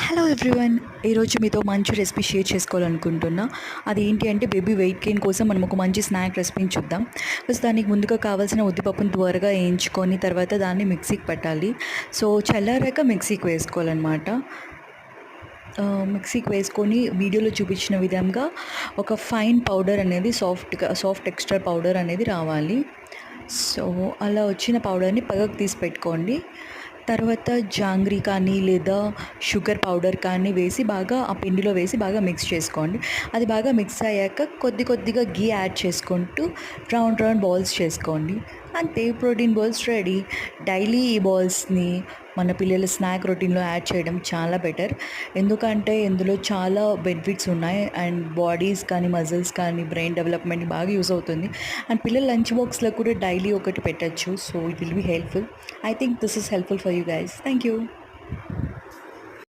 Hello everyone. ఈరోజు మీతో మంచి రెసిపీ షేర్ చేసుకోవాలనుకుంటున్నా. అదేంటి అంటే బేబీ వెయిట్ గెయిన్ కోసం మనం ఒక మంచి స్నాక్ రెసిపీని చూద్దాం. ఫస్ట్ దానికి ముందుగా కావాల్సిన ఉద్దిపప్పును త్వరగా వేయించుకొని తర్వాత దాన్ని మిక్సీకి పెట్టాలి. సో చల్లారాక మిక్సీకి వేసుకోవాలన్నమాట. మిక్సీకి వేసుకొని వీడియోలో చూపించిన విధంగా ఒక ఫైన్ పౌడర్ అనేది సాఫ్ట్ టెక్స్చర్ పౌడర్ అనేది రావాలి. సో అలా వచ్చిన పౌడర్ని పక్కకు తీసి పెట్టుకోండి. తర్వాత జాంగ్రీ కానీ లేదా షుగర్ పౌడర్ కానీ వేసి బాగా ఆ పిండిలో వేసి బాగా మిక్స్ చేసుకోండి. అది బాగా మిక్స్ అయ్యాక కొద్దిగా గీ యాడ్ చేసుకుంటూ రౌండ్ బాల్స్ చేసుకోండి. అంతే, ప్రోటీన్ బాల్స్ రెడీ. డైలీ ఈ బాల్స్ని మన పిల్లల స్నాక్ రొటీన్లో యాడ్ చేయడం చాలా బెటర్. ఎందుకంటే ఇందులో చాలా బెనిఫిట్స్ ఉన్నాయి అండ్ బాడీస్ కానీ మజిల్స్ కానీ బ్రెయిన్ డెవలప్మెంట్ బాగా యూస్ అవుతుంది. అండ్ పిల్లల లంచ్ బాక్స్లో కూడా డైలీ ఒకటి పెట్టచ్చు. So it will be helpful. I think this is helpful for you guys. Thank you.